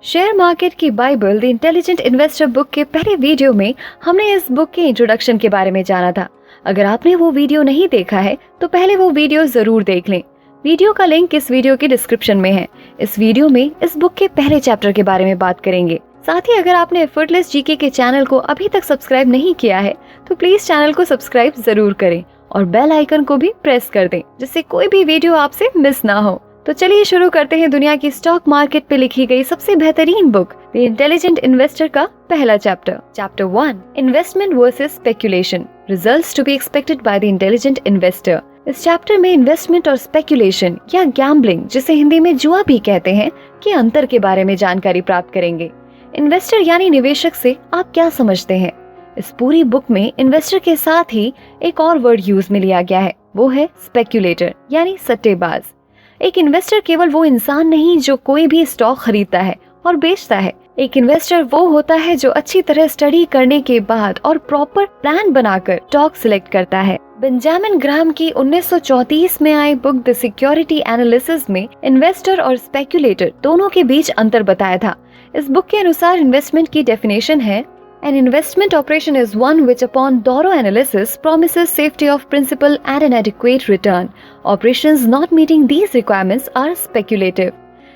Share market की Bible the intelligent investor book के पहले वीडियो में हमने इस बुक के इंट्रोडक्शन के बारे में जाना था। अगर आपने वो वीडियो नहीं देखा है तो पहले वो वीडियो जरूर देख लें। वीडियो का लिंक इस वीडियो के डिस्क्रिप्शन में है। इस वीडियो में इस बुक के पहले चैप्टर के बारे में बात करेंगे। साथ ही अगर आपने एफर्टलेस जीके के चैनल को अभी तक सब्सक्राइब नहीं किया है तो प्लीज चैनल को सब्सक्राइब जरूर करें और बेल आइकन को भी प्रेस कर दें, जिससे कोई भी वीडियो आपसे मिस ना हो। तो चलिए शुरू करते हैं दुनिया की स्टॉक मार्केट पे लिखी गई सबसे बेहतरीन बुक द इंटेलिजेंट इन्वेस्टर का पहला chapter. Chapter 1, investment versus speculation, results to be expected by the intelligent investor. इस चैप्टर में इन्वेस्टमेंट और स्पेकुलेशन या गैम्बलिंग, जिसे हिंदी में जुआ भी कहते हैं, के अंतर के बारे में जानकारी प्राप्त करेंगे। इन्वेस्टर यानी निवेशक से आप क्या समझते हैं? इस पूरी बुक में इन्वेस्टर के साथ ही एक और वर्ड यूज में लिया गया है, वो है स्पेक्यूलेटर यानी सट्टेबाज। एक इन्वेस्टर केवल वो इंसान नहीं जो कोई भी स्टॉक खरीदता है और बेचता है। एक इन्वेस्टर वो होता है जो अच्छी तरह स्टडी करने के बाद और प्रॉपर प्लान बनाकर स्टॉक सिलेक्ट करता है। बेंजामिन ग्राहम की 1934 में I book the security analysis में इन्वेस्टर और स्पेक्यूलेटर दोनों के बीच अंतर बताया था। इस बुक के अनुसार इन्वेस्टमेंट की डेफिनेशन है, An investment operation is one which upon thorough analysis promises safety of principal and an adequate return. Operations not meeting these requirements are speculative.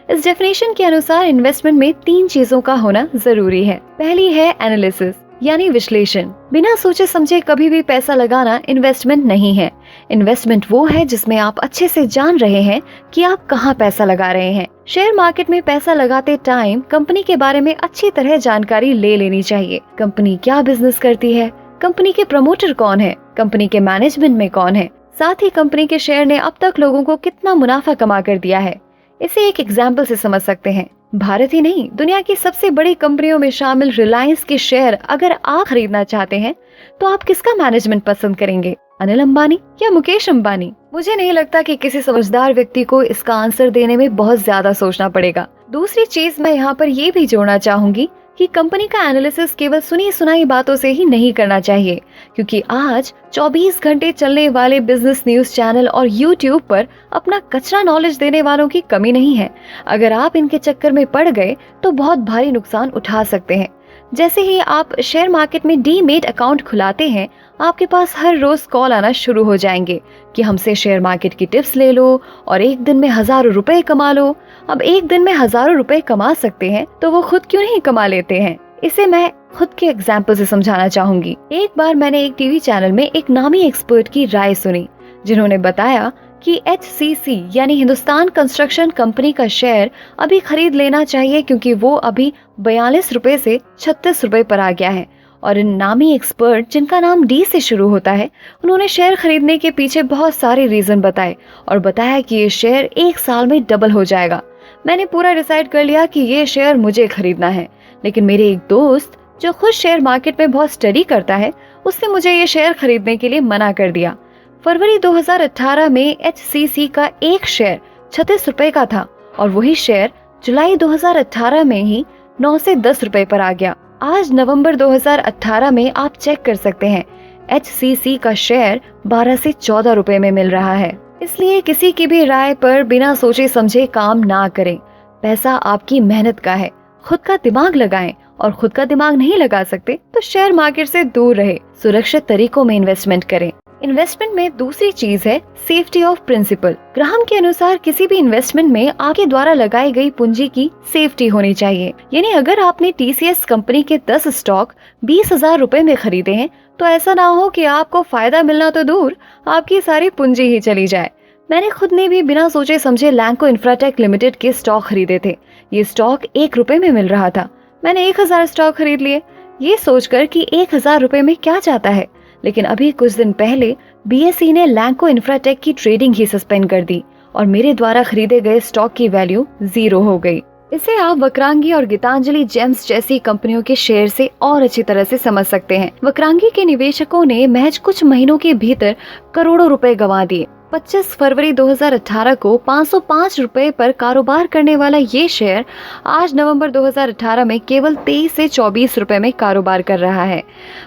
इस डेफिनेशन के अनुसार इन्वेस्टमेंट में 3 चीजों का होना जरूरी है। पहली है एनालिसिस यानी विश्लेषण। बिना सोचे समझे कभी भी पैसा लगाना इन्वेस्टमेंट नहीं है। इन्वेस्टमेंट वो है जिसमें आप अच्छे से जान रहे हैं कि आप कहाँ पैसा लगा रहे हैं। शेयर मार्केट में पैसा लगाते टाइम कंपनी के बारे में अच्छी तरह जानकारी ले लेनी चाहिए। कंपनी क्या बिजनेस करती है, कंपनी के प्रमोटर कौन है, कंपनी के मैनेजमेंट में कौन है, साथ ही कंपनी के शेयर ने अब तक लोगों को कितना मुनाफा कमा कर दिया है। इसे एक एग्जाम्पल से समझ सकते हैं। भारत ही नहीं, दुनिया की सबसे बड़ी कंपनियों में शामिल रिलायंस के शेयर अगर आप खरीदना चाहते हैं तो आप किसका मैनेजमेंट पसंद करेंगे, अनिल अंबानी या मुकेश अंबानी? मुझे नहीं लगता कि किसी समझदार व्यक्ति को इसका आंसर देने में बहुत ज्यादा सोचना पड़ेगा। दूसरी चीज मैं यहाँ पर ये भी जोड़ना चाहूंगी कि कंपनी का एनालिसिस केवल सुनी सुनाई बातों से ही नहीं करना चाहिए, क्योंकि आज 24 घंटे चलने वाले बिजनेस न्यूज चैनल और यूट्यूब पर अपना कचरा नॉलेज देने वालों की कमी नहीं है। अगर आप इनके चक्कर में पड़ गए तो बहुत भारी नुकसान उठा सकते हैं। जैसे ही आप शेयर मार्केट में डीमेट अकाउंट खुलाते हैं, आपके पास हर रोज कॉल आना शुरू हो जाएंगे कि हमसे शेयर मार्केट की टिप्स ले लो और एक दिन में हजारों रुपए कमा लो। अब एक दिन में हजारों रुपए कमा सकते हैं तो वो खुद क्यों नहीं कमा लेते हैं? इसे मैं खुद के एग्जाम्पल से समझाना चाहूंगी। एक बार मैंने एक टीवी चैनल में एक नामी एक्सपर्ट की राय सुनी, जिन्होंने बताया कि HCC यानी हिंदुस्तान कंस्ट्रक्शन कंपनी का शेयर अभी खरीद लेना चाहिए, क्योंकि वो अभी 42 रुपए से 36 रुपए पर आ गया है। और इन नामी एक्सपर्ट, जिनका नाम D से शुरू होता है, उन्होंने शेयर खरीदने के पीछे बहुत सारे रीजन बताए और बताया कि ये शेयर 1 साल में डबल हो जाएगा। मैंने पूरा डिसाइड कर लिया कि ये शेयर मुझे खरीदना है, लेकिन मेरे एक दोस्त जो खुद शेयर मार्केट में बहुत स्टडी करता है, उसने मुझे ये शेयर खरीदने के लिए मना कर दिया। फरवरी 2018 में HCC का एक शेयर 36 रुपए का था और वही शेयर जुलाई 2018 में ही 9 से 10 रुपए पर आ गया। आज नवंबर 2018 में आप चेक कर सकते हैं, HCC का शेयर 12 से 14 रुपए में मिल रहा है। इसलिए किसी की भी राय पर बिना सोचे समझे काम ना करें। पैसा आपकी मेहनत का है, खुद का दिमाग लगाएं, और खुद का दिमाग नहीं लगा सकते तो शेयर मार्केट से दूर रहे, सुरक्षित तरीकों में इन्वेस्टमेंट करें। इन्वेस्टमेंट में दूसरी चीज है सेफ्टी ऑफ प्रिंसिपल। ग्राहम के अनुसार किसी भी इन्वेस्टमेंट में आपके द्वारा लगाई गई पूंजी की सेफ्टी होनी चाहिए। यानी अगर आपने TCS कंपनी के 10 स्टॉक 20,000 रुपए में खरीदे हैं तो ऐसा ना हो कि आपको फायदा मिलना तो दूर, आपकी सारी पूंजी ही चली जाए। मैंने खुद ने भी बिना सोचे समझे लैंको इंफ्राटेक लिमिटेड के स्टॉक खरीदे थे। ये स्टॉक 1 रुपए में मिल रहा था। मैंने 1000 स्टॉक खरीद लिए, ये सोचकर कि 1000 रुपए में क्या जाता है। लेकिन अभी कुछ दिन पहले BSE ने लैंको इंफ्राटेक की ट्रेडिंग ही सस्पेंड कर दी और मेरे द्वारा खरीदे गए स्टॉक की वैल्यू 0 हो गई। इसे आप वक्रांगी और गीतांजलि जेम्स जैसी कंपनियों के शेयर से और अच्छी तरह से समझ सकते हैं। वक्रांगी के निवेशकों ने महज कुछ महीनों के भीतर करोड़ों रुपए गंवा दिए। 25 फरवरी 2018 को 505 रुपए पर कारोबार करने वाला ये शेयर आज नवंबर 2018 में केवल 23 से 24 रुपए में कारोबार कर रहा है।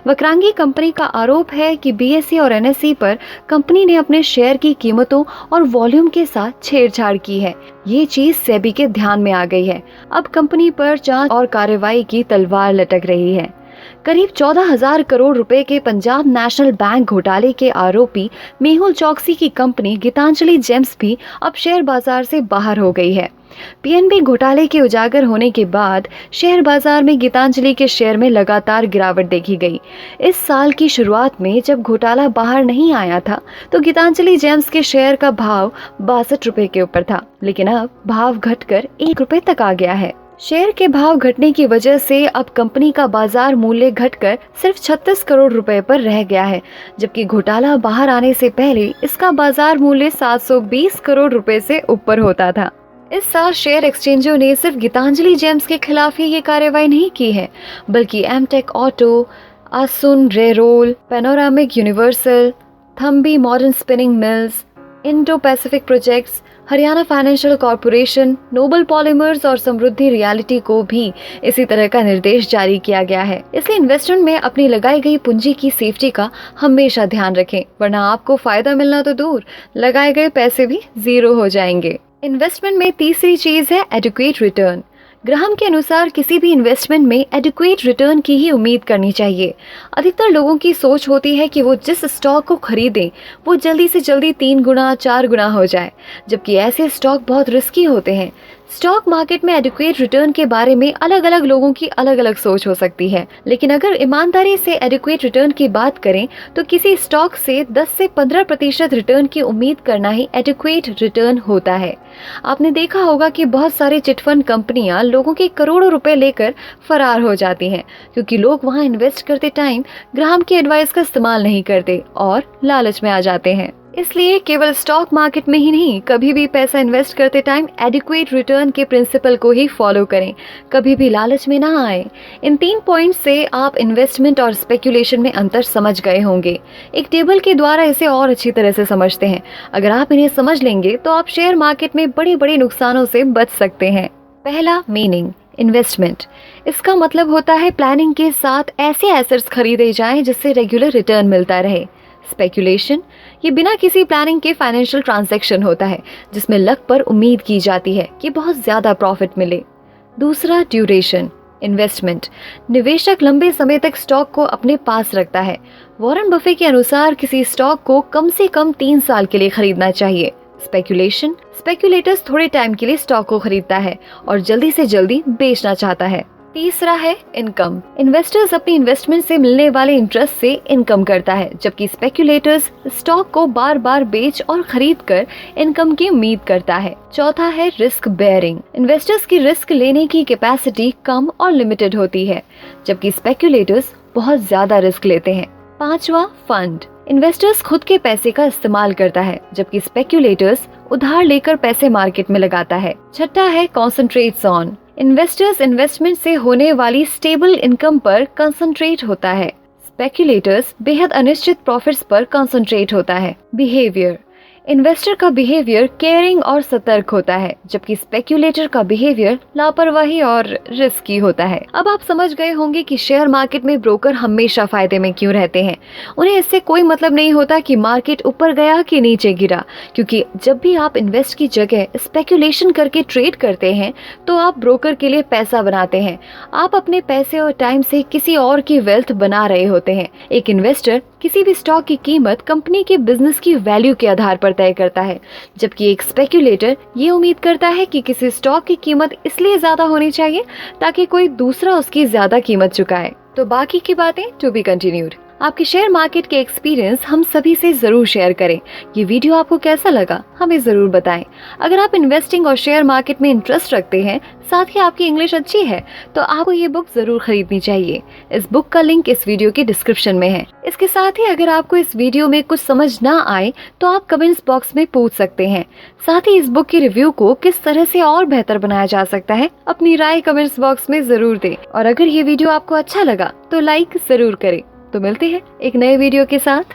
वक्रांगी कंपनी का आरोप है कि बीएसई और एनएसई पर कंपनी ने अपने शेयर की कीमतों और वॉल्यूम के साथ छेड़छाड़ की है। ये चीज सेबी के ध्यान में आ गई है। अब कंपनी पर जांच और कार्रवाई की तलवार लटक रही है। करीब 14,000 करोड़ रुपए के पंजाब नेशनल बैंक घोटाले के आरोपी मेहुल चौकसी की कंपनी गीतांजलि जेम्स भी अब शेयर बाजार से बाहर हो गई है। पीएनबी घोटाले के उजागर होने के बाद शेयर बाजार में गीतांजलि के शेयर में लगातार गिरावट देखी गई। इस साल की शुरुआत में जब घोटाला बाहर नहीं आया था तो गीतांजलि जेम्स के शेयर का भाव 62 रुपए के ऊपर था, लेकिन अब भाव घटकर 1 रुपए तक आ गया है। शेयर के भाव घटने की वजह से अब कंपनी का बाजार मूल्य घटकर सिर्फ 36 करोड़ रुपए पर रह गया है, जबकि घोटाला बाहर आने से पहले इसका बाजार मूल्य 720 करोड़ रुपए से ऊपर होता था। इस साल शेयर एक्सचेंजों ने सिर्फ गीतांजलि जेम्स के खिलाफ ही ये कार्रवाई नहीं की है, बल्कि एमटेक ऑटो, आसुन रेरोल, panoramic universal, Thambi modern spinning mills, Indo Pacific projects, Haryana financial corporation, noble polymers और समृद्धि रियलिटी को भी इसी तरह का निर्देश जारी किया गया है। इसलिए इन्वेस्टमेंट में अपनी लगाई गई पूंजी की सेफ्टी का हमेशा ध्यान रखें, वरना आपको फायदा मिलना तो दूर, लगाए गए पैसे भी जीरो हो जाएंगे। इन्वेस्टमेंट में तीसरी चीज है एडिक्वेट रिटर्न। ग्राहम के अनुसार किसी भी इन्वेस्टमेंट में एडिक्वेट रिटर्न की ही उम्मीद करनी चाहिए। अधिकतर लोगों की सोच होती है कि वो जिस स्टॉक को खरीदें वो जल्दी से जल्दी 3 गुना 4 गुना हो जाए, जबकि ऐसे स्टॉक बहुत रिस्की होते हैं। स्टॉक मार्केट में एडिक्वेट रिटर्न के बारे में अलग अलग लोगों की अलग अलग सोच हो सकती है, लेकिन अगर ईमानदारी से एडिक्वेट रिटर्न की बात करें तो किसी स्टॉक से 10 से 15% रिटर्न की उम्मीद करना ही एडिक्वेट रिटर्न होता है। आपने देखा होगा कि बहुत सारे चिटफंड कंपनियां लोगों के करोड़ों रुपए लेकर फरार हो जाती हैं, क्योंकि लोग वहां इन्वेस्ट करते टाइम ग्राहम की एडवाइस का इस्तेमाल नहीं करते और लालच में आ जाते हैं। इसलिए केवल स्टॉक मार्केट में ही नहीं, कभी भी पैसा इन्वेस्ट करते टाइम एडिक्वेट रिटर्न के प्रिंसिपल को ही फॉलो करें, कभी भी लालच में ना आए। इन 3 पॉइंट से आप इन्वेस्टमेंट और स्पेकुलेशन में अंतर समझ गए होंगे। एक टेबल के द्वारा इसे और अच्छी तरह से समझते हैं। अगर आप इन्हें समझ लेंगे तो आप शेयर मार्केट में बड़े बड़े नुकसानों से बच सकते हैं। पहला मीनिंग, इन्वेस्टमेंट। इसका मतलब होता है प्लानिंग के साथ ऐसे एसेट्स खरीदे जाएं जिससे रेगुलर रिटर्न मिलता रहे। स्पेकुलेशन, ये बिना किसी प्लानिंग के फाइनेंशियल ट्रांजैक्शन होता है जिसमें लक पर उम्मीद की जाती है कि बहुत ज्यादा प्रॉफिट मिले। दूसरा ड्यूरेशन, इन्वेस्टमेंट। निवेशक लंबे समय तक स्टॉक को अपने पास रखता है। वॉरेन बफे के अनुसार किसी स्टॉक को कम से कम 3 साल के लिए खरीदना चाहिए। स्पेकुलेशन, स्पेकुलेटर्स थोड़े टाइम के लिए स्टॉक को खरीदता है और जल्दी से जल्दी बेचना चाहता है। तीसरा है इनकम। इन्वेस्टर्स अपनी इन्वेस्टमेंट से मिलने वाले इंटरेस्ट से इनकम करता है, जबकि स्पेकुलेटर्स स्टॉक को बार बार बेच और खरीद कर इनकम की उम्मीद करता है। चौथा है रिस्क बेयरिंग। इन्वेस्टर्स की रिस्क लेने की कैपेसिटी कम और लिमिटेड होती है, जबकि स्पेकुलेटर्स बहुत ज्यादा रिस्क लेते हैं। पांचवा फंड। इन्वेस्टर्स खुद के पैसे का इस्तेमाल करता है, जबकि स्पेकुलेटर्स उधार लेकर पैसे मार्केट में लगाता है। छठा है कॉन्सेंट्रेट्स ऑन। इन्वेस्टर्स इन्वेस्टमेंट से होने वाली स्टेबल इनकम पर कंसंट्रेट होता है। स्पेकुलेटर्स बेहद अनिश्चित प्रॉफिट्स पर कंसंट्रेट होता है। बिहेवियर। इन्वेस्टर का बिहेवियर केयरिंग और सतर्क होता है, जबकि स्पेकुलेटर का बिहेवियर लापरवाही और रिस्की होता है। अब आप समझ गए होंगे कि शेयर मार्केट में ब्रोकर हमेशा फायदे में क्यों रहते हैं। उन्हें इससे कोई मतलब नहीं होता कि मार्केट ऊपर गया कि नीचे गिरा, क्योंकि जब भी आप इन्वेस्ट की जगह स्पेकुलेशन करके ट्रेड करते हैं तो आप ब्रोकर के लिए पैसा बनाते हैं। आप अपने पैसे और टाइम से किसी और की वेल्थ बना रहे होते हैं। एक इन्वेस्टर किसी भी स्टॉक की कीमत कंपनी के बिजनेस की वैल्यू के आधार पर तय करता है, जबकि एक स्पेकुलेटर ये उम्मीद करता है कि किसी स्टॉक की कीमत इसलिए ज्यादा होनी चाहिए ताकि कोई दूसरा उसकी ज्यादा कीमत चुकाए। तो बाकी की बातें टू बी कंटिन्यूड। आपके शेयर मार्केट के एक्सपीरियंस हम सभी से जरूर शेयर करें। ये वीडियो आपको कैसा लगा हमें जरूर बताएं। अगर आप इन्वेस्टिंग और शेयर मार्केट में इंटरेस्ट रखते हैं, साथ ही आपकी इंग्लिश अच्छी है, तो आपको ये बुक जरूर खरीदनी चाहिए। इस बुक का लिंक इस वीडियो के डिस्क्रिप्शन में है। इसके साथ ही अगर आपको इस वीडियो में कुछ समझ ना आए तो आप कमेंट्स बॉक्स में पूछ सकते हैं। साथ ही इस बुक के रिव्यू को किस तरह से और बेहतर बनाया जा सकता है, अपनी राय कमेंट्स बॉक्स में जरूर दें। और अगर ये वीडियो आपको अच्छा लगा तो लाइक जरूर करें। तो मिलते हैं एक नए वीडियो के साथ।